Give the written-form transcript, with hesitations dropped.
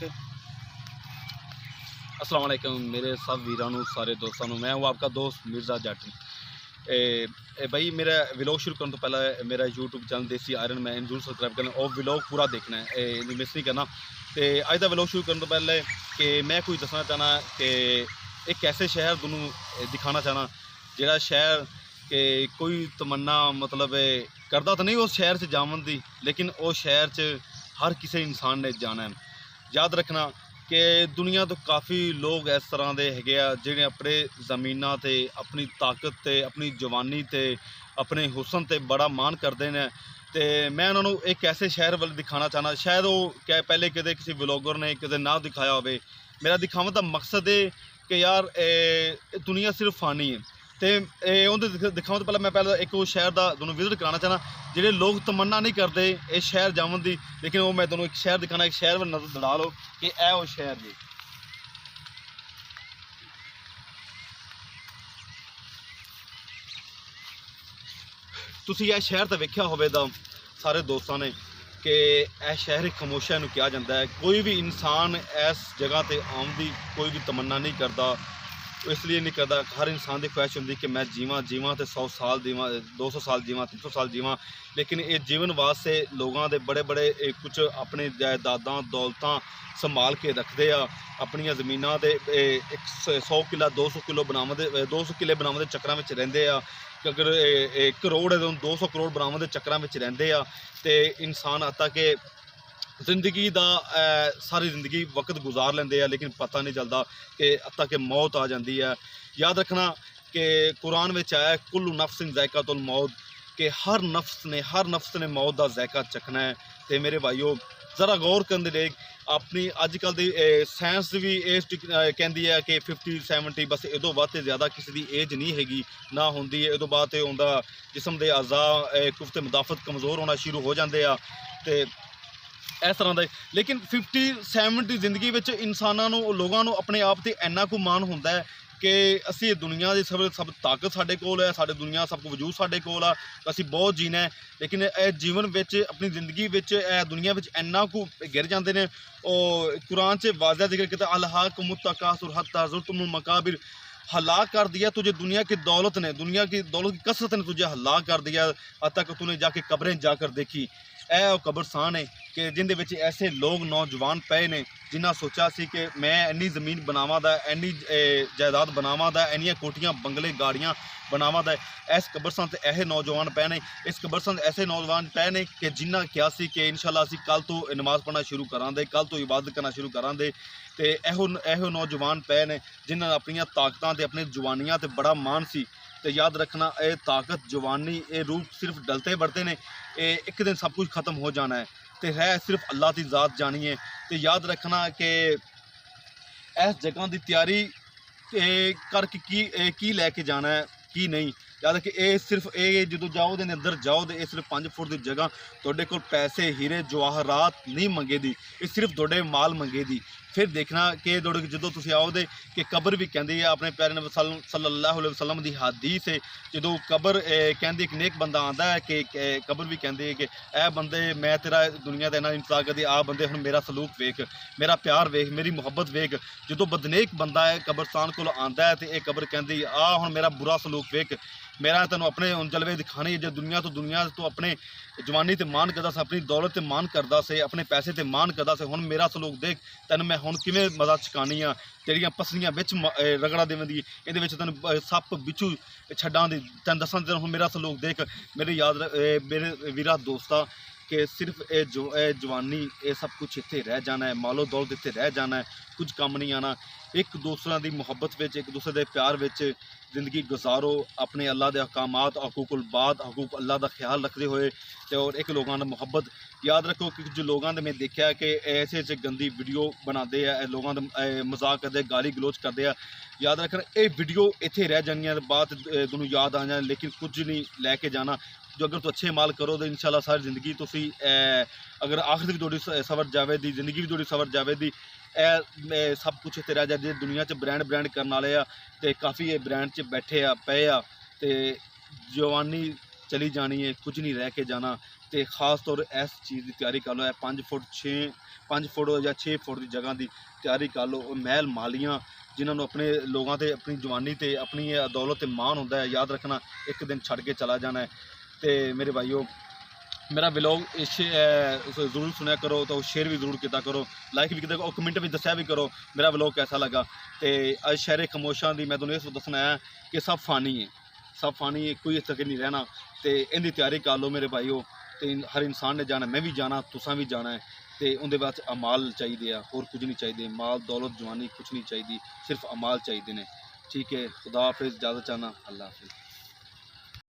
Okay. अस्सलाम वालेकुम मेरे सब वीरानू सारे दोस्तों, मैं हूँ आपका दोस्त मिर्ज़ा जट। भाई मेरा व्लॉग शुरू करने तो पहले मेरा यूट्यूब चैनल देसी आयरन मैन जरूर सब्सक्राइब करना और व्लॉग पूरा देखना है, मिस नहीं करना। तो अज का व्लॉग शुरू करने तो पहले कि मैं कोई दसना चाहना कि एक ऐसे शहर तुहानू दिखाना चाहना जोड़ा शहर कि कोई तमन्ना मतलब करता तो नहीं उस शहर से जावन की, लेकिन उस शहर च हर किसी इंसान ने जाना है। याद रखना कि दुनिया तो काफ़ी लोग इस तरह के है जिन्हें अपने ज़मीनों ते अपनी ताकत ते अपनी जवानी ते अपने हुसन ते बड़ा मान करते हैं। तो मैं उन्होंने एक ऐसे शहर वाल दिखाना चाहना, शायद वो क्या पहले कदे किसी व्लॉगर ने कदे ना दिखाया हो। मेरा दिखाने का मकसद है कि यार दुनिया सिर्फ फानी है। तो उन्हें दिखाने तो पहले मैं पहले एक वो शहर का तुहानू विजिट कराना चाहना जिहड़े लोग तमन्ना नहीं करते इस शहर जावन की, लेकिन वो मैं तुहानू एक शहर दिखाना, एक शहर वाल नज़र दड़ा लो कि यह वो शहर जी। तुसी यह शहर तो वेख्या होवेगा सारे दोस्तों ने कि यह शहर एक खामोशा इनू कहा जाता है। कोई भी इंसान इस जगह पर आने की कोई भी तमन्ना नहीं करता, इसलिए नहीं करता। हर इंसान की ख्वाहिश होंगी कि मैं जीवां जीवां तो 100 साल जीवां, 200 साल जीवां, 300 साल जीवां, लेकिन ये जीवन वास्ते लोगों के बड़े बड़े कुछ अपने जायदादा दौलतां संभाल के रखते हैं। अपन जमीनों के 100 किला 200 किलो बनाव 200 किले बनाव के चक्कर में रेंदे आ कि अगर 1 करोड़ है तो 200 करोड़ बनाव के चक्कर में रेंदे आ। तो इंसान आता कि जिंदगी का सारी जिंदगी वक्त गुजार लेंदे आ, लेकिन पता नहीं चलता कि अता कि मौत आ जाती है। याद रखना कि कुरान में आया कुल्लु नफ्सिन ज़ायक़ातुल मौत, कि हर नफ्स ने मौत का जायका चखना है। तो मेरे भाईओ ज़रा गौर करने दे अपनी अजकल की साइंस भी एज कहती है कि 50-70 बस इदों बाद ज़्यादा किसी की एज नहीं हैगी ना होंदी है। इदों बाद उनका जिसम के अज़ा कुफ्त मुदाफत कमज़ोर होना शुरू हो जाते हैं। तो इस तरह का लेकिन 50-70 जिंदगी में इंसानों लोगों को अपने आप से इन्ना को मान होंदा है कि असी दुनिया की सब ताकत साढ़े कोल है, साढ़े दुनिया सब वजूद साढ़े कोल आ, असी बहुत जीना है। लेकिन जीवन में अपनी जिंदगी दुनिया में इन्ना को गिर जाते हैं। और कुरान से वाज़ह जिक्र कहता है अलहाकुमुत तकासुर हत्ता ज़ुरतुमुल मकाबिर, हलाक कर दिया तुझे दुनिया की दौलत ने, दुनिया की दौलत की कसरत ने तुझे हलाक कर दिया हत्ता कि तूने जाके कब्रें जाकर देखी। यह कब्रस्तान है कि जिंदे विच ऐसे लोग नौजवान पे ने जिन्हें सोचा सी कि मैं इन्नी ज़मीन बनावा दा, इन्नी जायदाद बनावा दा, इन्नियां कोठियां बंगले गाड़ियां बनावा दा। इस कब्रस्तान से ऐसे नौजवान पे ने, इस कब्रस्तान ऐसे नौजवान पे ने कि जिन्हें क्या सी कि इंशाअल्लाह असीं कल तो नमाज़ पढ़ना शुरू करांगे, कल तो इबादत करना शुरू करांगे। तो एहो नौजवान पे ने जिन्हें अपन ताकतां ते अपनी जवानियां ते बड़ा मान सी। तो याद रखना ये ताकत जवानी ये रूप सिर्फ डलते बढ़ते ने, एक दिन सब कुछ ख़त्म हो जाना है। तो है सिर्फ अल्लाह की ज़ात जानी है। तो याद रखना कि इस जगह की तैयारी करके की लैके जाना है की नहीं। याद कि ये सिर्फ ये जो जाओ दे अंदर जाओ तो ये सिर्फ 5 फुट की जगह थोड़े को पैसे हीरे जवाहरात नहीं मंगे दी, ये सिर्फ थोड़े माल मंगे दी। फिर देखना कि जो तुम आओ दे कि कबर भी कहती है अपने प्यारे नबी सल्लल्लाहु अलैहि वसल्लम की हदीस है। जो कबर कहती एक नेक बंदा आता है कि कबर भी कहती है कि ए बंदे मैं तेरा दुनिया का इन्ना इंतजार करती, आ बंदे हम मेरा सलूक वेख, मेरा प्यार वेख, मेरी मुहब्बत वेख। जो बदनेक बंदा है कबरस्तान को आता है तो यह कबर कहती आ हम मेरा बुरा सलूक वेख, मेरा तेन अपने जलवे दिखाने जो दुनिया तो अपने जवानी ते मान करता से, अपनी दौलत ते मान करता से, अपने पैसे ते मान करता से। हुण मेरा सलूक देख तेन मैं हुण किवें मजा चकानी आ, तेरियां पसलियां विच रगड़ा देवन दी, इहदे विच तेन सप बिचू छड्डां दी, तेन दसां तेन हुण मेरा सलूक देख। मेरे मेरे वीरा दोस्ता कि सिर्फ जवानी ये सब कुछ इत्थे रह जाना है, मालो दौलत इत्थे रह जाना है, कुछ कम नहीं आना। एक दूसरे की मुहब्बत विच, एक दूसरे के प्यार विच जिंदगी गुजारो, अपने अल्लाह के अहकामात हकूकुल बात हकूक अल्लाह का ख्याल रखते हुए। तो और एक लोगों की मुहब्बत याद रखो कि जो लोगों ने मैं देखा कि ऐसे ऐसे गंदी वीडियो बनाते हैं, लोगों का मजाक करते, गाली गलोच करते हैं। याद रखना ये वीडियो इत्थे रह जानियां, बात तुहानूं याद आ जाए, लेकिन कुछ नहीं लैके जाना। जो अगर तो अच्छे माल करो तो इंशाअल्लाह सारी जिंदगी तुसी अगर आखिर भी थोड़ी सवर जावे दी, जिंदगी भी थोड़ी सवर जावे दी। सब कुछ इत्थे रह जाए दुनिया च ब्रांड करने वाले आ ते काफ़ी ये ब्रांड च बैठे आ पे आ। ते जवानी चली जानी है, कुछ नहीं रह के जाना। तो खास तौर इस चीज़ की तैयारी कर लो। 5 फुट या 6 फुट की जगह की तैयारी कर लो। महल मालियां जिन्होंने अपने लोगों से अपनी जवानी से अपनी दौलत से मान होंदा है, याद रखना एक दिन छड़ के चला जाना है। तो मेरे भाईओ मेरा व्लॉग जरूर सुनया करो, तो शेयर भी जरूर किया करो, लाइक भी किया करो, कमेंट भी दस्या भी करो मेरा व्लॉग कैसा लगा। तो अज शहर खामोशां दी मैं तुहानूं इस दसना है कि सब फानी है, सब फानी है, कोई इस नहीं रहना। तो इनकी तैयारी कर लो मेरे भाईओ। तो हर इंसान ने जाना, मैं भी जाना, तुसां भी जाना है। तो उनके बाद अमाल चाहिए, होर कुछ नहीं चाहिए, माल दौलत जवानी कुछ नहीं चाहिए, सिर्फ अमाल चाहिए ने। ठीक है, खुदा हाफिज़, इजाज़त चाहना, अल्लाह हाफिज़।